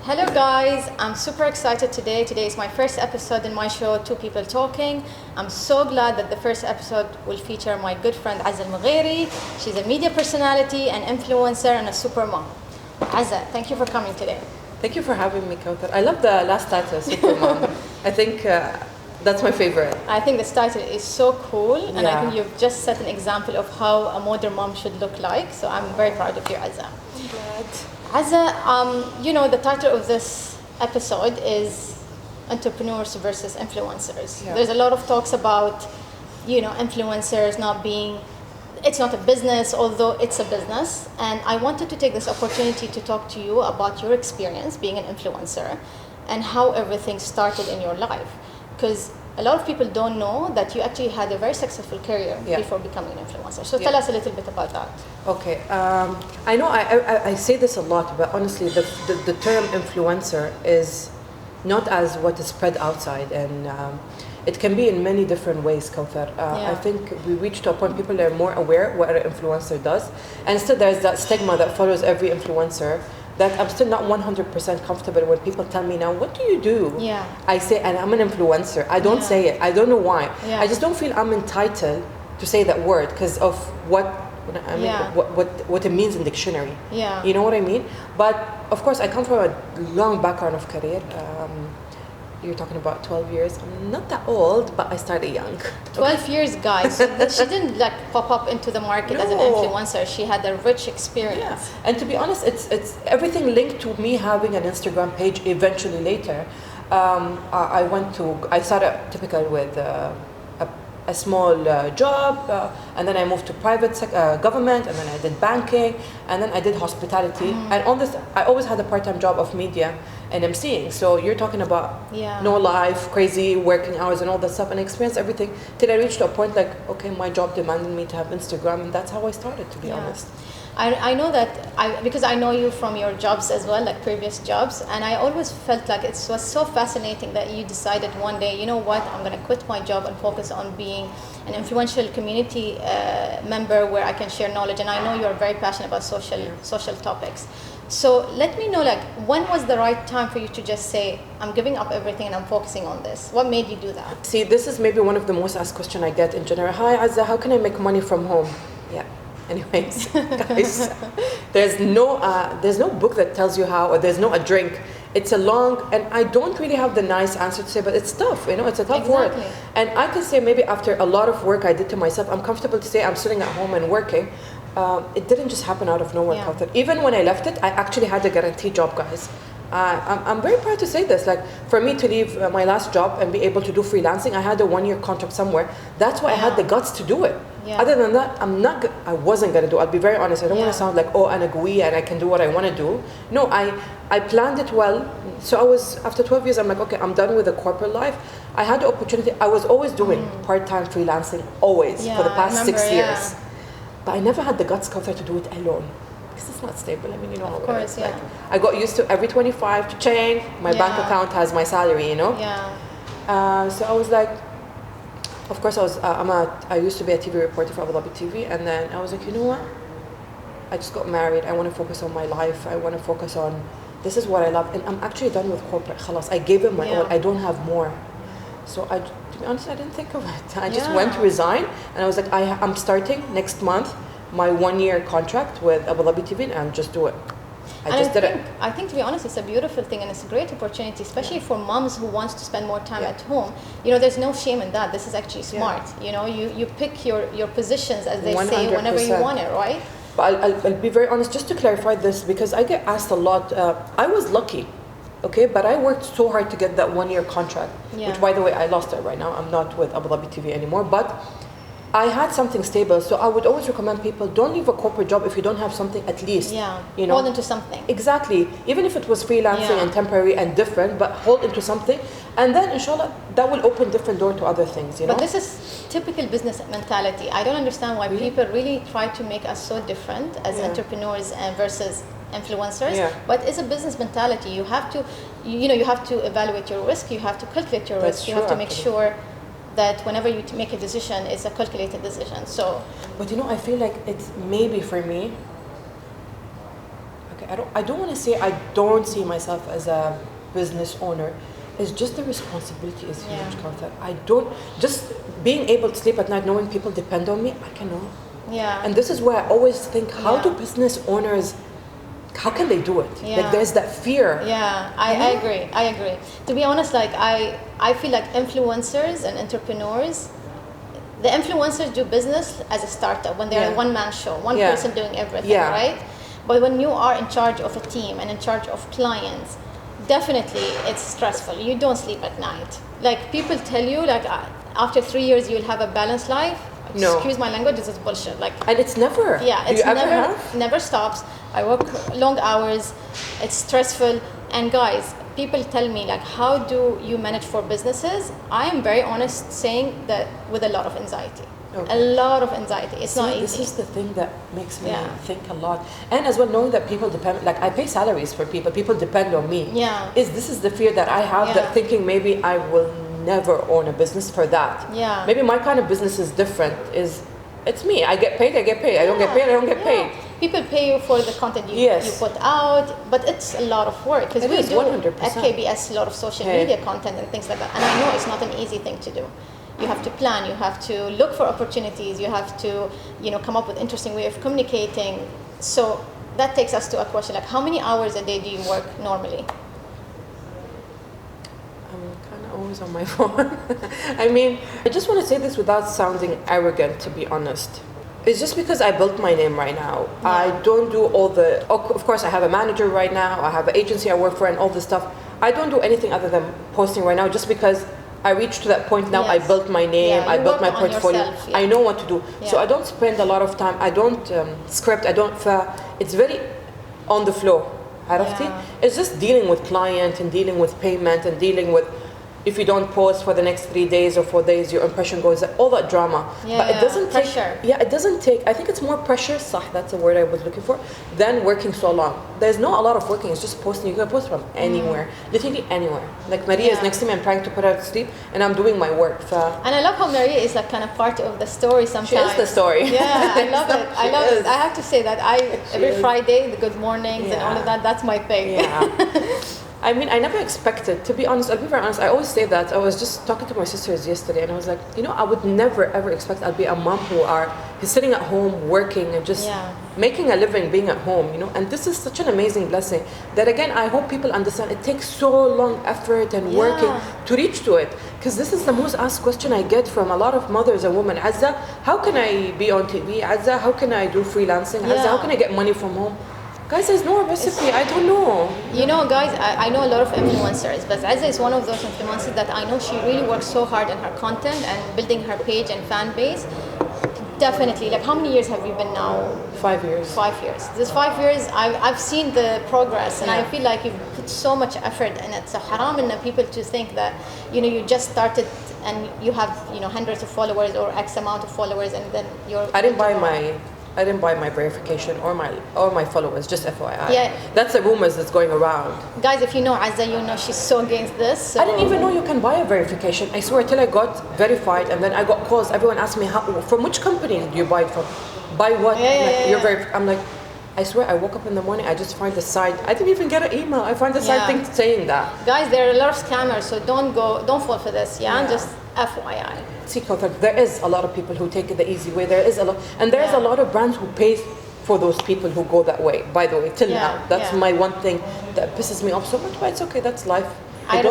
Hello guys, I'm super excited today. Today is my first episode in my show, Two People Talking. I'm so glad that the first episode will feature my good friend Azza Mughairy. She's a media personality, an influencer, and a super mom. Azza, thank you for coming today. Thank you for having me, Kautar. I love the last title, super mom. I think that's my favorite. I think this title is so cool, and I Yeah. think you've just set an example of how a modern mom should look like. So I'm very proud of you, Azza. I'm glad. Azza, the title of this episode is entrepreneurs versus influencers. Yeah. There's a lot of talks about, influencers not being, it's not a business, although it's a business. And I wanted to take this opportunity to talk to you about your experience being an influencer and how everything started in your life. Because a lot of people don't know that you actually had a very successful career before becoming an influencer. So tell us a little bit about that. Okay. I know I say this a lot, but honestly, the term influencer is not as what is spread outside, and it can be in many different ways, Kautar. I think we reached to a point people are more aware what an influencer does, and still there's that stigma that follows every influencer that I'm still not 100% comfortable when people tell me now, what do you do? Yeah. I say, and I'm an influencer. I don't say it. I don't know why. Yeah. I just don't feel I'm entitled to say that word because of what it means in dictionary. Yeah. You know what I mean? But of course, I come from a long background of career. You're talking about 12 years. I'm not that old, but I started young. 12 years, guys. So she didn't pop up into the market as an No. influencer. She had a rich experience. Yeah. And to be honest, it's everything linked to me having an Instagram page eventually later. I started typical with a small job, and then I moved to private government, and then I did banking, and then I did hospitality. And on this, I always had a part-time job of media and emceeing. So you're talking about no life, crazy working hours and all that stuff, and I experienced everything till I reached a point like, okay, my job demanded me to have Instagram, and that's how I started, to be honest. I know that because I know you from your jobs as well, like previous jobs, and I always felt like it was so fascinating that you decided one day, you know what, I'm going to quit my job and focus on being an influential community member where I can share knowledge. And I know you're very passionate about social topics. So let me know, when was the right time for you to just say, I'm giving up everything and I'm focusing on this? What made you do that? See, this is maybe one of the most asked questions I get in general. Hi, Azza, how can I make money from home? Yeah. Anyways, guys, there's no book that tells you how, or there's no a drink. It's a long, and I don't really have the nice answer to say, but it's tough, it's a tough word. And I can say maybe after a lot of work I did to myself, I'm comfortable to say I'm sitting at home and working. It didn't just happen out of nowhere. Yeah. Even when I left it, I actually had a guaranteed job, guys. I'm very proud to say this. Like, for me to leave my last job and be able to do freelancing, I had a 1-year contract somewhere. That's why I had the guts to do it. Yeah. Other than that, I wasn't going to do it. I'll be very honest. I don't want to sound like, I'm gooey and I can do what I want to do. No, I planned it well. So after 12 years, I'm like, okay, I'm done with the corporate life. I had the opportunity. I was always doing part-time freelancing, always, for the past 6 years. But I never had the guts, Kautar, to do it alone. Because it's not stable. I mean, you know of how course, it is. Like, I got used to every 25 to change. My bank account has my salary, Yeah. So I was like, of course, I used to be a TV reporter for Abu Dhabi TV, and then I was like, you know what? I just got married. I want to focus on my life. I want to focus on, this is what I love. And I'm actually done with corporate. Khalas. I gave it my all. I don't have more. So to be honest, I didn't think of it. I just went to resign, and I was like, I'm starting next month my 1-year contract with Abu Dhabi TV, and just do it. I think, to be honest, it's a beautiful thing, and it's a great opportunity, especially for moms who wants to spend more time at home. There's no shame in that. This is actually smart. You pick your positions, as they 100%. Say, whenever you want it, right? But I'll be very honest, just to clarify this, because I get asked a lot. I was lucky, okay, but I worked so hard to get that 1-year contract, which, by the way, I lost it right now. I'm not with Abu Dhabi TV anymore, but I had something stable. So I would always recommend people, don't leave a corporate job if you don't have something at least. Hold into something. Exactly. Even if it was freelancing and temporary and different, but hold into something. And then, inshallah, that will open different door to other things, But this is typical business mentality. I don't understand why people really try to make us so different as entrepreneurs versus influencers. But it's a business mentality. You have to, you have to evaluate your risk. You have to calculate your risk. You have to make sure that whenever you make a decision, it's a calculated decision. So, but I feel like it's maybe for me, okay, I don't want to say I don't see myself as a business owner. It's just the responsibility is huge, Kauthar. I don't, just being able to sleep at night knowing people depend on me, I cannot. Yeah. And this is where I always think, how do business owners, how can they do it? Yeah. Like there's that fear. Yeah, I agree. To be honest, like I feel like influencers and entrepreneurs, the influencers do business as a startup when they're a one-man show, one person doing everything, right? But when you are in charge of a team and in charge of clients, definitely it's stressful. You don't sleep at night. Like people tell you, like after 3 years you'll have a balanced life. No. Excuse my language, this is bullshit. Like, and it's never. Yeah, it's never stops. I work long hours. It's stressful. And guys, people tell me like, how do you manage 4 businesses? I am very honest saying that with a lot of anxiety. Okay. A lot of anxiety. It's not easy. This is the thing that makes me think a lot. And as well, knowing that people depend, like I pay salaries for people. People depend on me. Yeah. This is the fear that I have, that thinking maybe I will never own a business for that. Yeah. Maybe my kind of business is different. It's me. I get paid. I get paid. I don't get paid. I don't get paid. People pay you for the content you put out, but it's a lot of work because we do 100%. at KBS a lot of social media content and things like that. And I know it's not an easy thing to do. You have to plan. You have to look for opportunities. You have to, come up with interesting way of communicating. So that takes us to a question like, how many hours a day do you work normally? Always on my phone. I mean, I just want to say this without sounding arrogant, to be honest. It's just because I built my name right now. Yeah. I don't do all the, of course I have a manager right now, I have an agency I work for and all this stuff. I don't do anything other than posting right now just because I reached to that point now. I built my name, I built my portfolio. Yourself, I know what to do. So I don't spend a lot of time, I don't script, it's very on the flow. It's just dealing with client and dealing with payment and dealing with, if you don't post for the next 3 days or 4 days, your impression goes, all that drama. But it doesn't take pressure. It doesn't take, I think it's more pressure, that's the word I was looking for, than working so long. There's not a lot of working, it's just posting. You can post from anywhere, literally anywhere. Like Maria is next to me, I'm trying to put her to sleep, and I'm doing my work. And I love how Maria is like kind of part of the story sometimes. She is the story. Yeah, I love it. I love it. I have to say that every Friday, the good mornings and all of that, that's my thing. Yeah. I mean, I never expected, to be honest, I'll be very honest, I always say that. I was just talking to my sisters yesterday and I was like, I would never ever expect I'd be a mom who's sitting at home working and just making a living being at home, and this is such an amazing blessing that, again, I hope people understand it takes so long effort and working to reach to it, because this is the most asked question I get from a lot of mothers and women. Azza, how can I be on TV? Azza, how can I do freelancing? Azza, how can I get money from home? Guys, there's no recipe. I don't know. Guys, I know a lot of influencers, but Azza is one of those influencers that I know she really works so hard on her content and building her page and fan base. Definitely. Like, how many years have you been now? 5 years. 5 years. This 5 years, I've seen the progress, and I feel like you've put so much effort in it. So haram in people to think that, you just started and you have, hundreds of followers or X amount of followers, and then you're... I didn't buy my verification or my followers, just FYI. Yeah. That's the rumors that's going around. Guys, if you know Azza, she's so against this. So. I didn't even know you can buy a verification. I swear, till I got verified, and then I got calls. Everyone asked me, from which company did you buy it from? Buy what? I'm like, I swear, I woke up in the morning, I just find the site. I didn't even get an email. I find the site thing saying that. Guys, there are a lot of scammers, so don't fall for this, just FYI. See, Kauthar, there is a lot of people who take it the easy way. There is a lot, and there's a lot of brands who pay for those people who go that way. By the way, till now, that's my one thing that pisses me off so much. But it's okay, that's life. I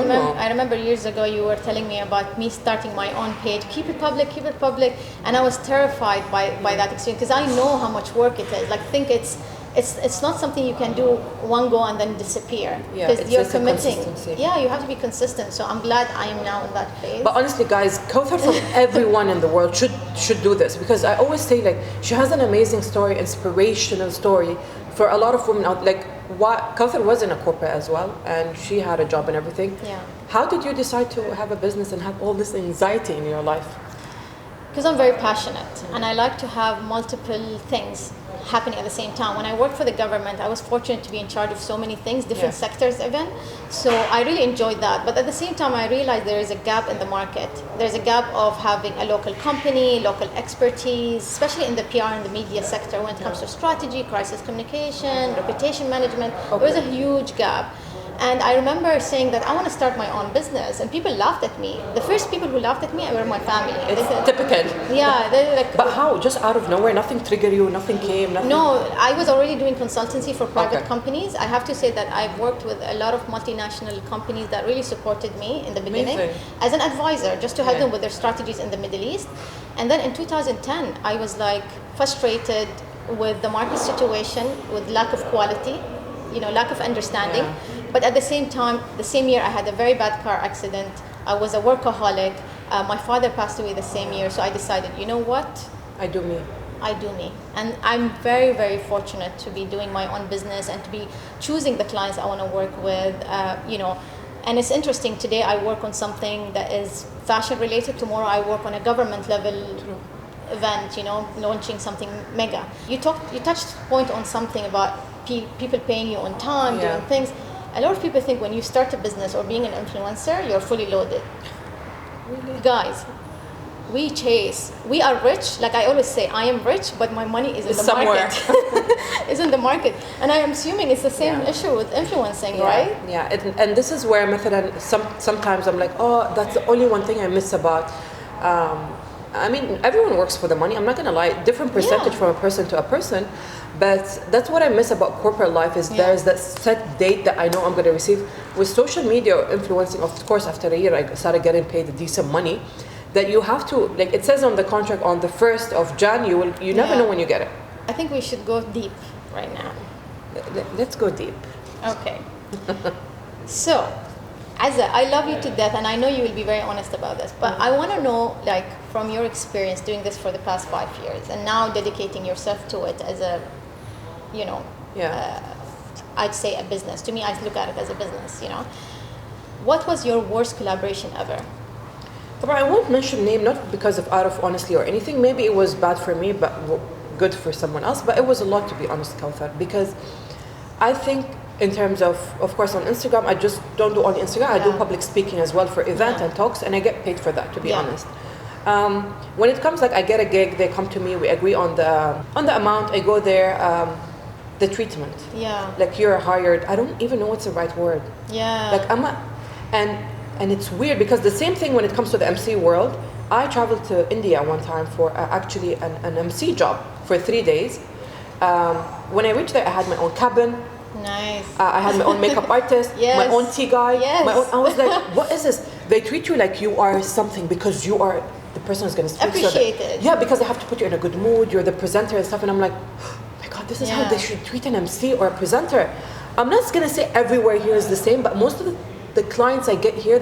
remember years ago you were telling me about me starting my own page. Keep it public, and I was terrified by that experience because I know how much work it is. Like, think it's not something you can do one go and then disappear, because you're committing. You have to be consistent. So I'm glad I am now in that phase. But honestly, guys, Kauthar from everyone in the world should do this, because I always say, like, she has an amazing story, inspirational story for a lot of women out. Like, Kauthar was in a corporate as well, and she had a job and everything. How did you decide to have a business and have all this anxiety in your life? Because I'm very passionate and I like to have multiple things happening at the same time. When I worked for the government, I was fortunate to be in charge of so many things, different sectors even. So I really enjoyed that. But at the same time, I realized there is a gap in the market. There's a gap of having a local company, local expertise, especially in the PR and the media sector when it comes to strategy, crisis communication, reputation management. There was a huge gap. And I remember saying that I want to start my own business, and people laughed at me. The first people who laughed at me were my family. It's typical. Yeah, they're like. But how? Just out of nowhere? Nothing triggered you? Nothing came? Nothing? No, I was already doing consultancy for private companies. I have to say that I've worked with a lot of multinational companies that really supported me in the beginning as an advisor, just to help them with their strategies in the Middle East. And then in 2010, I was like frustrated with the market situation, with lack of quality, lack of understanding. But at the same time, the same year, I had a very bad car accident. I was a workaholic. My father passed away the same year. So I decided, you know what? I do me. I do me. And I'm very, very fortunate to be doing my own business and to be choosing the clients I want to work with, And it's interesting, today I work on something that is fashion related. Tomorrow I work on a government level event, launching something mega. You touched point on something about people paying you on time, doing things. A lot of people think when you start a business or being an influencer, you're fully loaded. Really? Guys, we are rich. Like I always say, I am rich, but my money is in the market. It's in the market. And I'm assuming it's the same issue with influencing, right? Yeah, and this is where sometimes I'm like, oh, that's the only one thing I miss about. I mean, everyone works for the money. I'm not going to lie. Different percentage from a person to a person. But that's what I miss about corporate life is there's that set date that I know I'm going to receive. With social media or influencing, of course, after a year, I started getting paid decent money. That you have to, like it says on the contract, on the 1st of Jan, you never know when you get it. I think we should go deep right now. Let's go deep. Okay. So, Azza, I love you to death, and I know you will be very honest about this, but I want to know, like, from your experience doing this for the past 5 years, and now dedicating yourself to it as a, I'd say a business. To me, I look at it as a business, What was your worst collaboration ever? I won't mention name, not because of out of honesty or anything. Maybe it was bad for me, but good for someone else. But it was a lot, to be honest, Kawthar, because I think in terms of course, on Instagram, I just don't do only Instagram. I do public speaking as well for events and talks, and I get paid for that, to be honest. When it comes, like I get a gig, they come to me, we agree on the amount, I go there, the treatment. Yeah. Like you're hired, I don't even know what's the right word. Yeah. Like and it's weird because the same thing when it comes to the MC world. I traveled to India one time for actually an MC job for 3 days. When I reached there, I had my own cabin. Nice. I had my own makeup artist, my own tea guy. Yes. I was like, what is this? They treat you like you are something because you are the person who's going to speak. Appreciated. Yeah, because they have to put you in a good mood. You're the presenter and stuff. And I'm like, oh my God, this is how they should treat an MC or a presenter. I'm not going to say everywhere here is the same, but most of the clients I get here,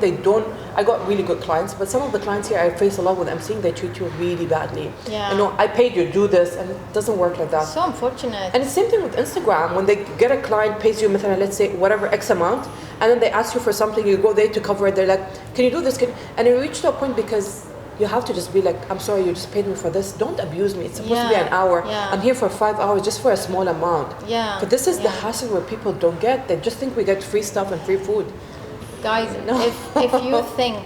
I got really good clients, but some of the clients here I face a lot with MCing, they treat you really badly. Yeah. I paid you to do this, and it doesn't work like that. So unfortunate. And it's the same thing with Instagram. When they get a client, pays you, let's say, whatever X amount, and then they ask you for something, you go there to cover it, they're like, can you do this? And you reach to a point because you have to just be like, I'm sorry, you just paid me for this. Don't abuse me. It's supposed to be an hour. Yeah. I'm here for 5 hours just for a small amount. Yeah. But this is the hassle where people don't get. They just think we get free stuff and free food. Guys, if you think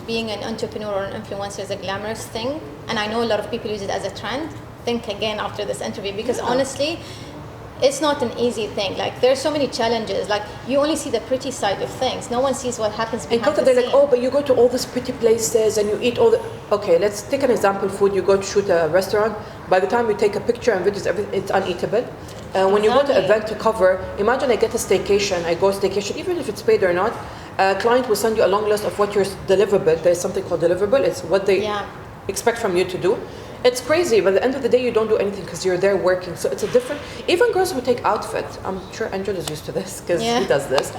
being an entrepreneur or an influencer is a glamorous thing, and I know a lot of people use it as a trend, think again after this interview, because honestly, it's not an easy thing. Like, there's so many challenges. Like, you only see the pretty side of things. No one sees what happens behind the they're scene. like, oh, but you go to all these pretty places and you eat all the... Okay, let's take an example. Food, you go to shoot a restaurant. By the time you take a picture and videos, everything, it's uneatable. When you go to an event to cover, imagine I get a staycation. I go staycation, even if it's paid or not. A client will send you a long list of what your deliverable. There's something called deliverable. It's what they expect from you to do. It's crazy, but at the end of the day, you don't do anything because you're there working. So it's a different... Even girls who take outfits, I'm sure Angel is used to this because he does this.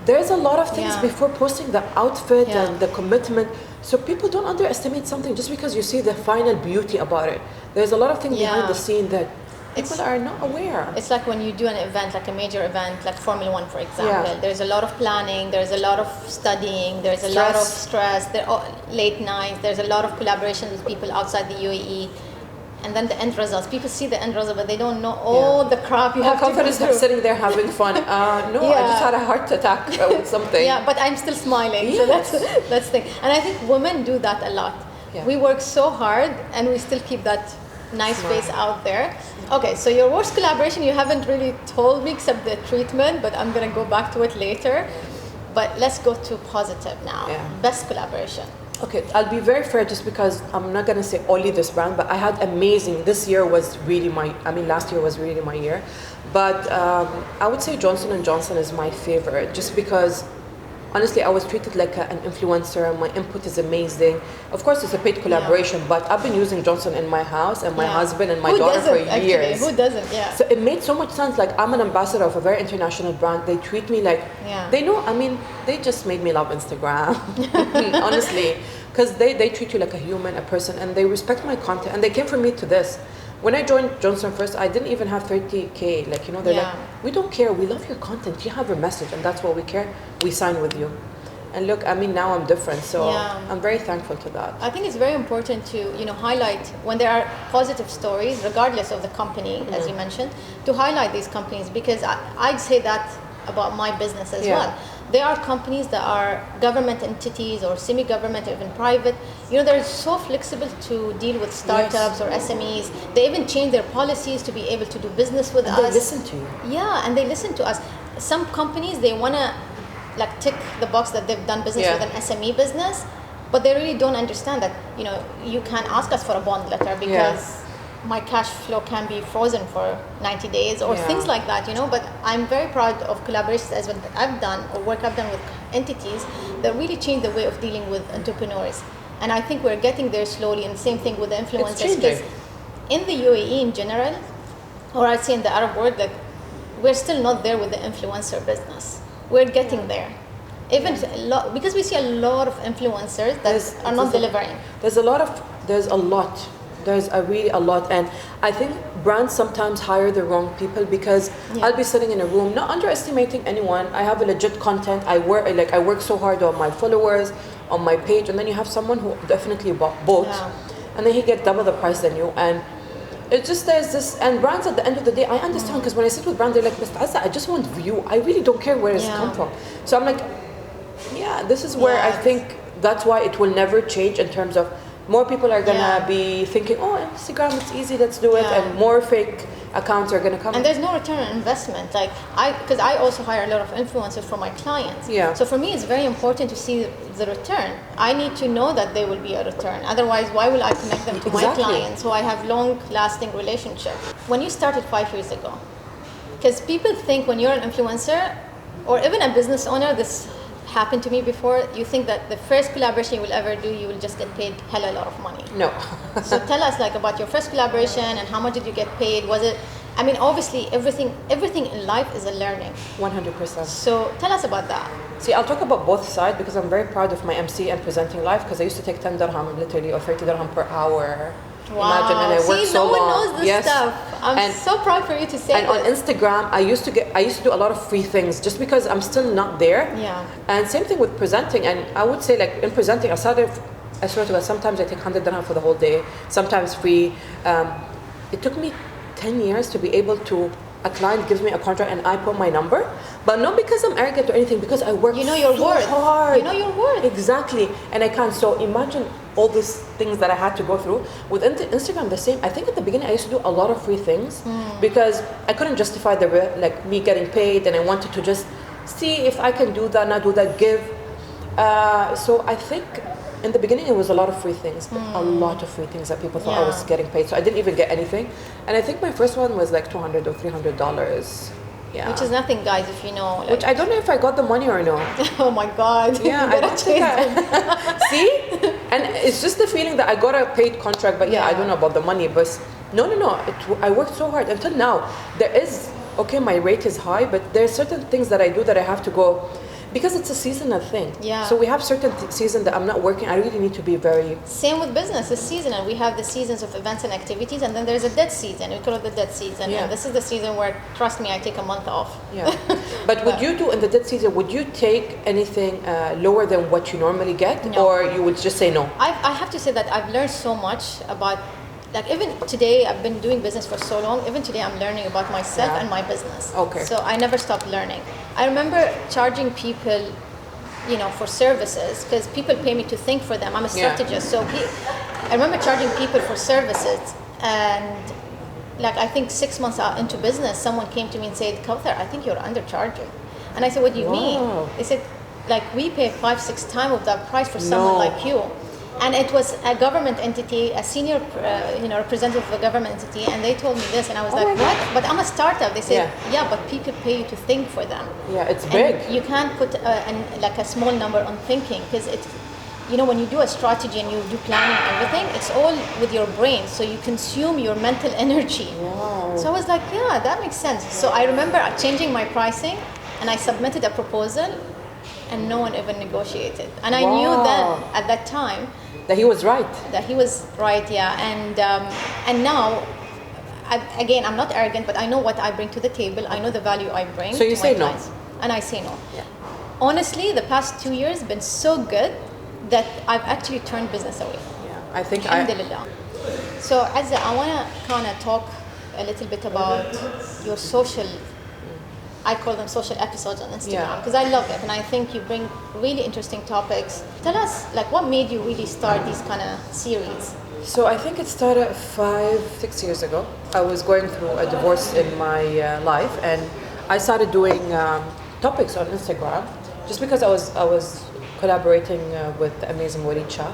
There's a lot of things before posting the outfit and the commitment. So people don't underestimate something just because you see the final beauty about it. There's a lot of things behind the scene that people are not aware. It's like when you do an event, like a major event, like Formula 1, for example. There's a lot of planning, there's a lot of studying, there's a lot of stress, there are late nights, there's a lot of collaborations with people outside the UAE. and then the end results. People see the end result, but they don't know all the crap you have to go confidence through. sitting there having fun. No, I just had a heart attack with something. Yeah, but I'm still smiling. So that's the thing. And I think women do that a lot. Yeah. We work so hard and we still keep that nice Smile. face out there. Okay, so your worst collaboration, you haven't really told me except the treatment, but I'm gonna go back to it later. But let's go to positive now. Yeah. Best collaboration. Okay, I'll be very fair just because I'm not gonna say only this brand, but I had amazing. This year was really last year was really my year. But I would say Johnson & Johnson is my favorite just because honestly, I was treated like an influencer. My input is amazing. Of course, it's a paid collaboration, but I've been using Johnson in my house and my husband and my daughter for years. Who doesn't? Yeah. So it made so much sense. Like I'm an ambassador of a very international brand. They treat me like they know. I mean, they just made me love Instagram, honestly, because they treat you like a human, a person, and they respect my content. And they came for me to this. When I joined Johnson first, I didn't even have 30K. Like, you know, they're like, we don't care. We love your content. You have a message, and that's what we care. We sign with you. And look, I mean, now I'm different, so I'm very thankful to that. I think it's very important to, you know, highlight when there are positive stories, regardless of the company, as you mentioned, to highlight these companies, because I'd say that about my business as well. There are companies that are government entities or semi-government, even private. You know, they're so flexible to deal with startups or SMEs. They even change their policies to be able to do business with us. They listen to you. Yeah, and they listen to us. Some companies, they want to like tick the box that they've done business with an SME business, but they really don't understand that, you know, you can ask us for a bond letter because my cash flow can be frozen for 90 days or things like that, you know. But I'm very proud of collaborations as well that I've done or work I've done with entities that really change the way of dealing with entrepreneurs. And I think we're getting there slowly, and the same thing with the influencers. Because in the UAE in general, or I'd say in the Arab world, like, we're still not there with the influencer business. We're getting there. Even because we see a lot of influencers that are not delivering. There's a lot. There's really a lot, and I think brands sometimes hire the wrong people because I'll be sitting in a room, not underestimating anyone. I have a legit content. I work so hard on my followers, on my page, and then you have someone who definitely bought, and then he get double the price than you, and it just there's this. And brands at the end of the day, I understand because when I sit with brands, they're like, Mr. Azza, I just want view. I really don't care where it's come from. So I'm like, this is where I think that's why it will never change in terms of. More people are gonna be thinking, oh, Instagram, it's easy, let's do it, and more fake accounts are gonna come. And there's no return on investment. Like because I also hire a lot of influencers for my clients. Yeah. So for me, it's very important to see the return. I need to know that there will be a return. Otherwise, why will I connect them to my clients so I have long-lasting relationship? When you started 5 years ago, because people think when you're an influencer or even a business owner, this happened to me before, you think that the first collaboration you will ever do, you will just get paid hella lot of money. No. So tell us like about your first collaboration and how much did you get paid? Was it, I mean, obviously everything in life is a learning. 100%. So tell us about that. See, I'll talk about both sides because I'm very proud of my MC and presenting live because I used to take 10 dirham literally or 30 dirham per hour. Wow. Imagine, and I worked so long. No one knows this stuff. I'm so proud for you to say and this. On Instagram, I used to do a lot of free things just because I'm still not there. Yeah. And same thing with presenting. And I would say like in presenting, I swear to God, sometimes I take 100 dirham for the whole day, sometimes free. It took me 10 years to be able to, a client gives me a contract and I put my number, but not because I'm arrogant or anything, because I work so hard. You know your worth. Exactly. And I can't. So imagine all these things that I had to go through. With Instagram, the same. I think at the beginning I used to do a lot of free things because I couldn't justify me getting paid, and I wanted to just see if I can do that, not do that, give. So I think in the beginning it was a lot of free things, a lot of free things that people thought I was getting paid. So I didn't even get anything. And I think my first one was like $200 or $300. Yeah. Which is nothing, guys, if you know. Like, which I don't know if I got the money or no. Oh my God. Yeah, I don't think See? And it's just the feeling that I got a paid contract, but I don't know about the money. But no. I worked so hard until now. There is, my rate is high, but there's certain things that I do that I have to go. Because it's a seasonal thing. Yeah. So we have certain seasons that I'm not working. I really need to be very... Same with business. It's seasonal. We have the seasons of events and activities, and then there's a dead season. We call it the dead season. Yeah. And this is the season where, trust me, I take a month off. Yeah. But would you do, in the dead season, would you take anything lower than what you normally get? No. Or you would just say no? I have to say that I've learned so much about like even today, I've been doing business for so long. Even today, I'm learning about myself and my business. Okay. So I never stop learning. I remember charging people, you know, for services because people pay me to think for them. I'm a strategist, so I remember charging people for services, and like I think 6 months out into business, someone came to me and said, "Kauthar, I think you're undercharging." And I said, "What do you mean?" They said, "Like we pay 5-6 times of that price for someone like you." And it was a government entity, a senior, representative of a government entity, and they told me this, and I was like, "What?" But I'm a startup. They said, "Yeah, but people pay you to think for them." Yeah, it's big. You can't put like a small number on thinking because it's, you know, when you do a strategy and you do planning and everything, it's all with your brain, so you consume your mental energy. Wow. So I was like, "Yeah, that makes sense." So I remember changing my pricing, and I submitted a proposal, and no one even negotiated. And I knew then at that time that he was right. That he was right, yeah. And now, again, I'm not arrogant, but I know what I bring to the table. I know the value I bring. So you to say my no. clients. And I say no. Yeah. Honestly, the past 2 years been so good that I've actually turned business away. Yeah, I think Alhamdulillah. So Azza, I want to kind of talk a little bit about your social, I call them social episodes on Instagram, because I love it, and I think you bring really interesting topics. Tell us, like, what made you really start these kind of series? So I think it started 5-6 years ago. I was going through a divorce in my life, and I started doing topics on Instagram just because I was collaborating with the amazing Walid Shah.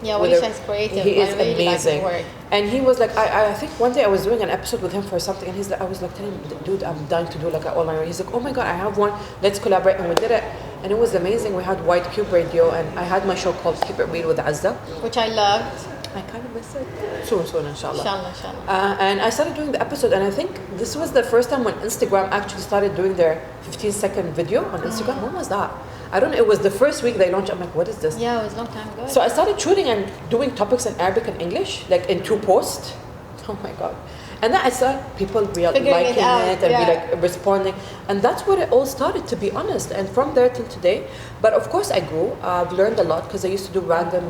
Walid Shah is creative. He is really amazing. like and he was like, I think one day I was doing an episode with him for something, and I was like telling him, "Dude, I'm dying to do like an online." He's like, "Oh my God, I have one. Let's collaborate." And we did it, and it was amazing. We had White Cube Radio, and I had my show called Keep It Real with Azza, which I loved. I kind of miss it. Soon, inshallah. Inshallah. And I started doing the episode, and I think this was the first time when Instagram actually started doing their 15-second video on Instagram. When was that? I don't know. It was the first week they launched. I'm like, what is this? Yeah, it was a long time ago. So I started shooting and doing topics in Arabic and English, like in 2 posts. Oh my God. And then I saw people liking it and be like responding. And that's where it all started, to be honest. And from there till today. But of course I grew. I've learned a lot because I used to do random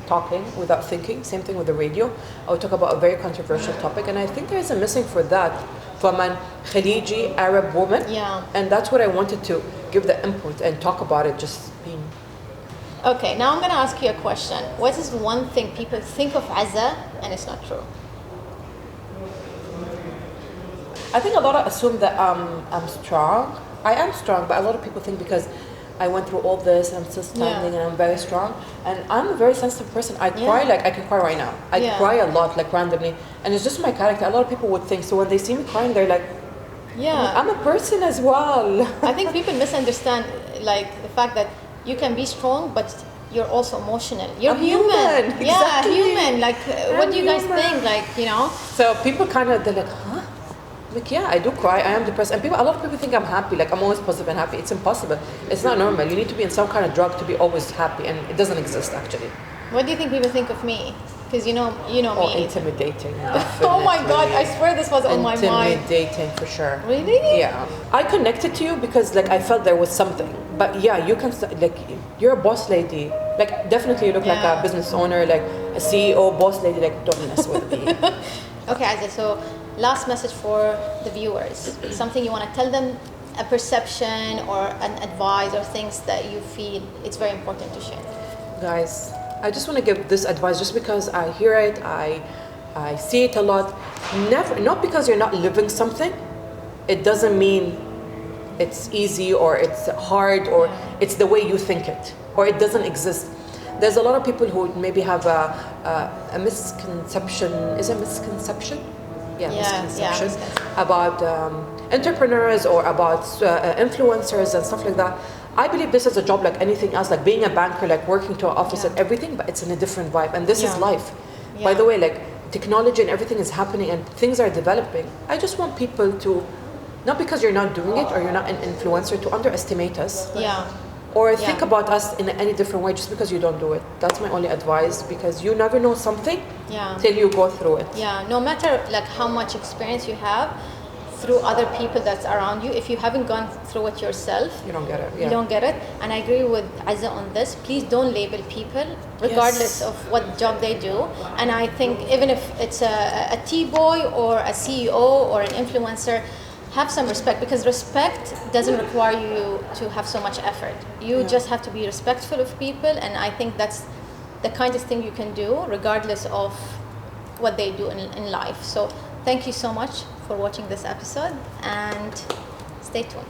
talking without thinking. Same thing with the radio. I would talk about a very controversial topic. And I think there's a missing for that from an Khaliji Arab woman. Yeah. And that's what I wanted to give the input and talk about it, just being. Okay, now I'm going to ask you a question. What is one thing people think of Azza and it's not true? I think a lot of assume that I'm strong. I am strong, but a lot of people think because I went through all this and I'm still standing and I'm very strong. And I'm a very sensitive person. I cry, like I can cry right now. I cry a lot, like randomly. And it's just my character. A lot of people would think, so when they see me crying, they're like, I'm a person as well. I think people misunderstand like the fact that you can be strong, but you're also emotional. You're human. Exactly. Yeah, human. Like, what do you guys think? Like, you know? So people they're like, huh? Like, yeah, I do cry. I am depressed. And a lot of people think I'm happy. Like, I'm always positive and happy. It's impossible. It's not normal. You need to be in some kind of drug to be always happy. And it doesn't exist, actually. What do you think people think of me? Because you know me. Intimidating. Oh my God! I swear this was on my mind. Intimidating for sure. Really? Yeah. I connected to you because like I felt there was something. But yeah, you can like you're a boss lady. Like definitely you look like a business owner, like a CEO, boss lady. Like don't mess with me. Okay, Azza. So last message for the viewers. Something you want to tell them, a perception or an advice or things that you feel it's very important to share. Guys, I just want to give this advice just because I hear it, I see it a lot. Not because you're not living something, it doesn't mean it's easy or it's hard or it's the way you think it or it doesn't exist. There's a lot of people who maybe have a misconception. Is it misconception? Misconception about entrepreneurs or about influencers and stuff like that. I believe this is a job like anything else, like being a banker, like working to an office and everything, but it's in a different vibe. And this is life. By the way, like technology and everything is happening and things are developing. I just want people to, not because you're not doing it or you're not an influencer, to underestimate us. Or think about us in any different way just because you don't do it. That's my only advice, because you never know something till you go through it. No matter like how much experience you have, through other people that's around you. If you haven't gone through it yourself, You don't get it. you don't get it. And I agree with Azza on this. Please don't label people regardless Yes. of what job they do. And I think even if it's a T-boy or a CEO or an influencer, have some respect, because respect doesn't require you to have so much effort. You just have to be respectful of people, and I think that's the kindest thing you can do regardless of what they do in life. So thank you so much for watching this episode, and stay tuned.